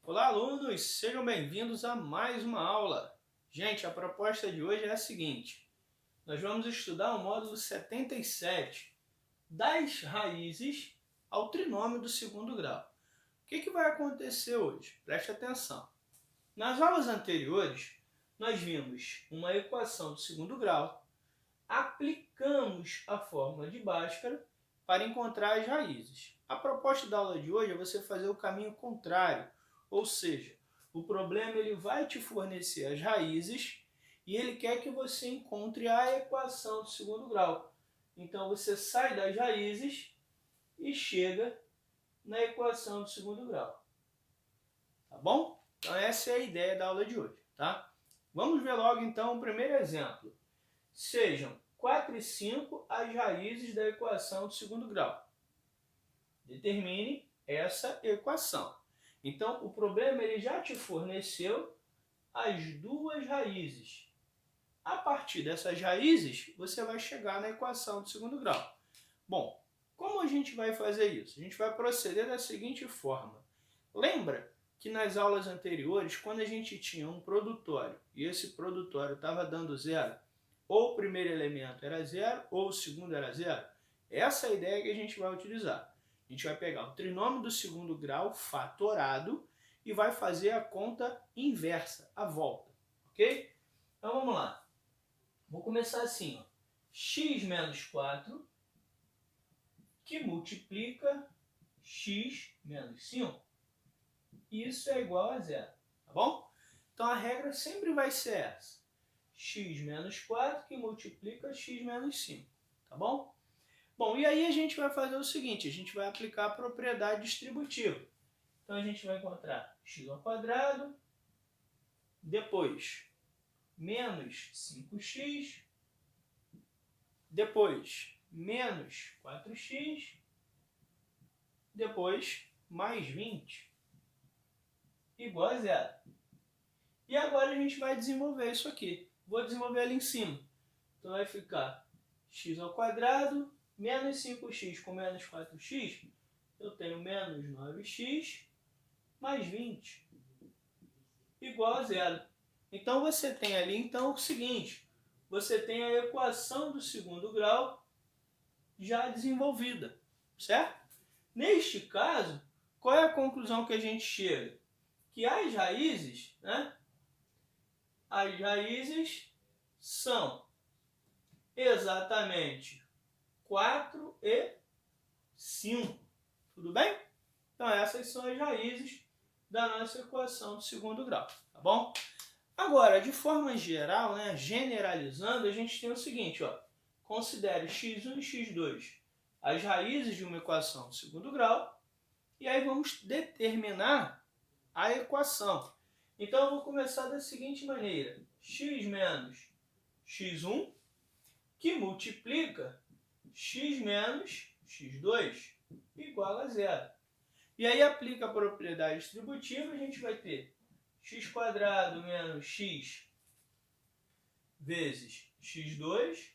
Olá, alunos! Sejam bem-vindos a mais uma aula. Gente, a proposta de hoje é a seguinte. Nós vamos estudar o módulo 77 das raízes ao trinômio do segundo grau. O que vai acontecer hoje? Preste atenção. Nas aulas anteriores, nós vimos uma equação do segundo grau, aplicamos a fórmula de Bhaskara para encontrar as raízes. A proposta da aula de hoje é você fazer o caminho contrário, ou seja, o problema ele vai te fornecer as raízes e ele quer que você encontre a equação do segundo grau. Então você sai das raízes e chega na equação do segundo grau. Tá bom? Então essa é a ideia da aula de hoje, tá? Vamos ver logo então o primeiro exemplo. Sejam 4 e 5 as raízes da equação do segundo grau. Determine essa equação. Então, o problema ele já te forneceu as duas raízes. A partir dessas raízes, você vai chegar na equação do segundo grau. Bom, como a gente vai fazer isso? A gente vai proceder da seguinte forma. Lembra que nas aulas anteriores, quando a gente tinha um produtório e esse produtório estava dando zero, ou o primeiro elemento era zero, ou o segundo era zero? Essa é a ideia que a gente vai utilizar. A gente vai pegar o trinômio do segundo grau fatorado e vai fazer a conta inversa, a volta, ok? Então vamos lá. Vou começar assim, ó. X menos 4 que multiplica x menos 5. Isso é igual a zero, tá bom? Então a regra sempre vai ser essa. X menos 4 que multiplica x menos 5, tá bom? Bom, e aí a gente vai fazer o seguinte, a gente vai aplicar a propriedade distributiva. Então a gente vai encontrar x ao quadrado, depois menos 5x, depois menos 4x, depois mais 20, igual a zero. E agora a gente vai desenvolver isso aqui. Vou desenvolver ali em cima. Então vai ficar x ao quadrado, menos 5x com menos 4x, eu tenho menos 9x mais 20, igual a zero. Então você tem ali então o seguinte, você tem a equação do segundo grau já desenvolvida, certo? Neste caso, qual é a conclusão que a gente chega? Que as raízes, as raízes são exatamente 4 e 5. Tudo bem? Então essas são as raízes da nossa equação do segundo grau, tá bom? Agora, de forma geral, generalizando, a gente tem o seguinte, ó. Considere x1 e x2 as raízes de uma equação do segundo grau e aí vamos determinar a equação. Então eu vou começar da seguinte maneira. X menos x1 que multiplica x menos x2 igual a zero. E aí aplica a propriedade distributiva, a gente vai ter x² menos x vezes x2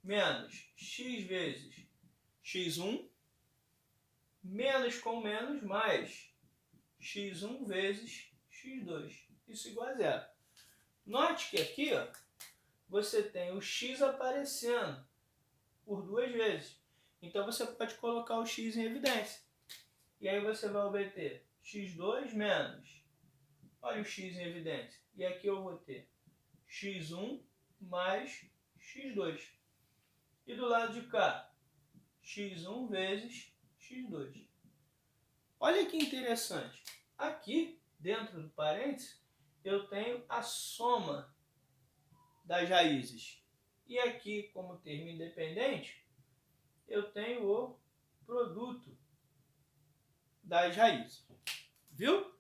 menos x vezes x1 menos com menos mais x1 vezes x2. Isso igual a zero. Note que aqui, ó, você tem o x aparecendo por duas vezes. Então você pode colocar o x em evidência. E aí você vai obter x2 menos, olha o x em evidência. E aqui eu vou ter x1 mais x2. E do lado de cá, x1 vezes x2. Olha que interessante. Aqui, dentro do parênteses, eu tenho a soma das raízes. E aqui, como termo independente, eu tenho o produto das raízes. Viu?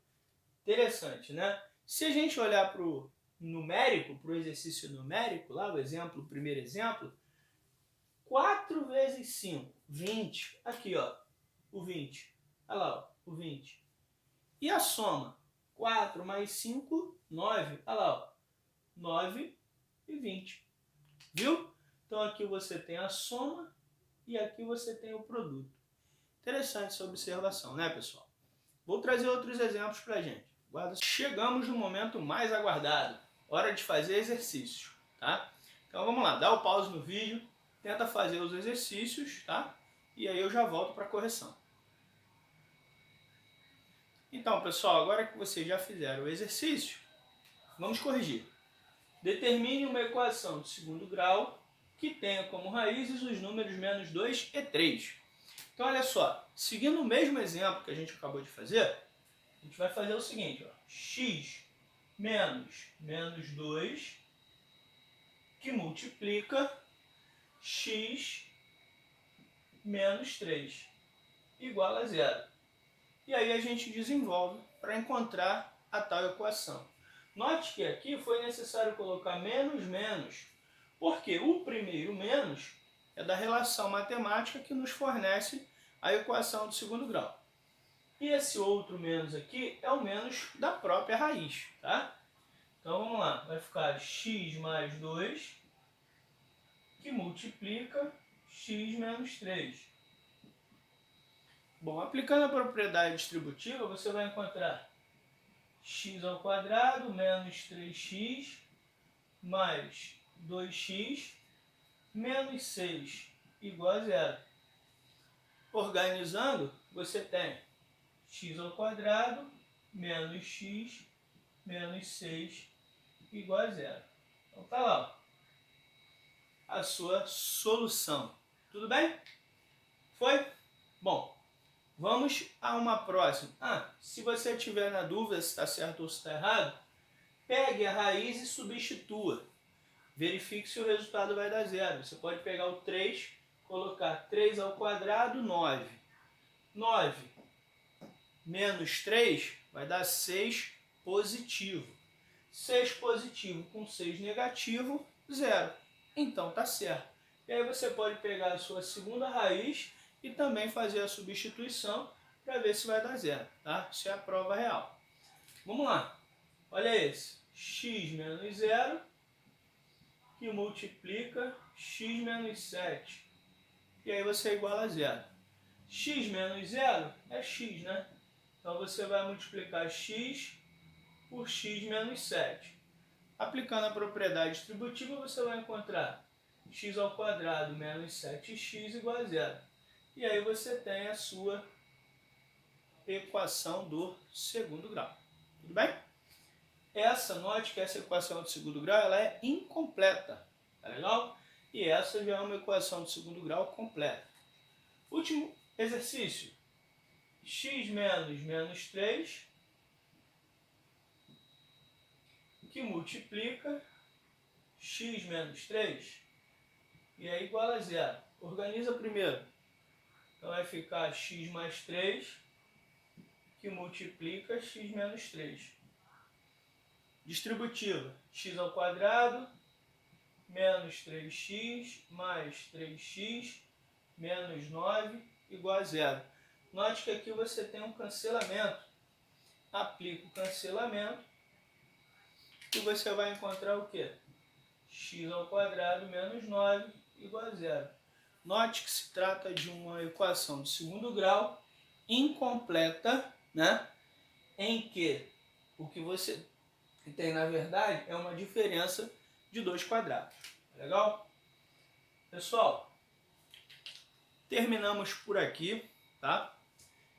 Interessante, né? Se a gente olhar para o numérico, para o exercício numérico, lá o primeiro exemplo, 4 vezes 5, 20. Aqui, ó, o 20. Olha lá, ó, o 20. E a soma? 4 mais 5, 9. Olha lá, ó, 9 e 20. Viu? Então aqui você tem a soma e aqui você tem o produto. Interessante essa observação, né, pessoal? Vou trazer outros exemplos para a gente. Chegamos no momento mais aguardado, hora de fazer exercícios, tá? Então vamos lá, dá o pause no vídeo, tenta fazer os exercícios, tá? E aí eu já volto para a correção. Então, pessoal, agora que vocês já fizeram o exercício, vamos corrigir. Determine uma equação de segundo grau que tenha como raízes os números menos 2 e 3. Então, olha só, seguindo o mesmo exemplo que a gente acabou de fazer, a gente vai fazer o seguinte, ó, x menos 2 que multiplica x menos 3 igual a zero. E aí a gente desenvolve para encontrar a tal equação. Note que aqui foi necessário colocar menos, porque o primeiro menos é da relação matemática que nos fornece a equação do segundo grau. E esse outro menos aqui é o menos da própria raiz, tá? Então vamos lá, vai ficar x mais 2 que multiplica x menos 3. Bom, aplicando a propriedade distributiva, você vai encontrar x ao quadrado menos 3x mais 2x menos 6 igual a zero. Organizando, você tem x ao quadrado menos x menos 6 igual a zero. Então tá lá, ó, a sua solução. Tudo bem? Foi? Bom, vamos a uma próxima. Se você tiver na dúvida se está certo ou se está errado, pegue a raiz e substitua. Verifique se o resultado vai dar zero. Você pode pegar o 3, colocar 3 ao quadrado, 9. 9 menos 3 vai dar 6 positivo. 6 positivo com 6 negativo, zero. Então está certo. E aí você pode pegar a sua segunda raiz e também fazer a substituição para ver se vai dar zero, tá? Isso é a prova real. Vamos lá. Olha esse. X menos 0 que multiplica x menos 7. E aí você iguala a zero. X menos 0 é x, né? Então você vai multiplicar x por x menos 7. Aplicando a propriedade distributiva, você vai encontrar x ao quadrado menos 7x igual a zero. E aí você tem a sua equação do segundo grau. Tudo bem? Note que essa equação do segundo grau ela é incompleta. Tá legal? E essa já é uma equação do segundo grau completa. Último exercício. X menos 3 que multiplica x menos 3 e é igual a zero. Organiza primeiro. Então vai ficar x mais 3 que multiplica x menos 3. Distributiva. X ao quadrado menos 3x mais 3x menos 9 igual a zero. Note que aqui você tem um cancelamento. Aplica o cancelamento e você vai encontrar o quê? X ao quadrado menos 9 igual a zero. Note que se trata de uma equação de segundo grau incompleta, né? Em que o que você tem, na verdade, é uma diferença de 2 quadrados. Legal? Pessoal, terminamos por aqui, tá?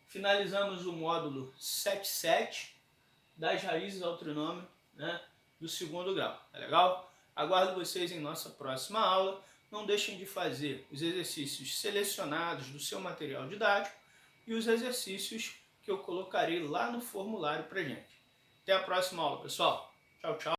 Finalizamos o módulo 7.7 das raízes ao trinômio, né, do segundo grau. Tá legal? Aguardo vocês em nossa próxima aula. Não deixem de fazer os exercícios selecionados do seu material didático e os exercícios que eu colocarei lá no formulário pra gente. Até a próxima aula, pessoal. Tchau, tchau.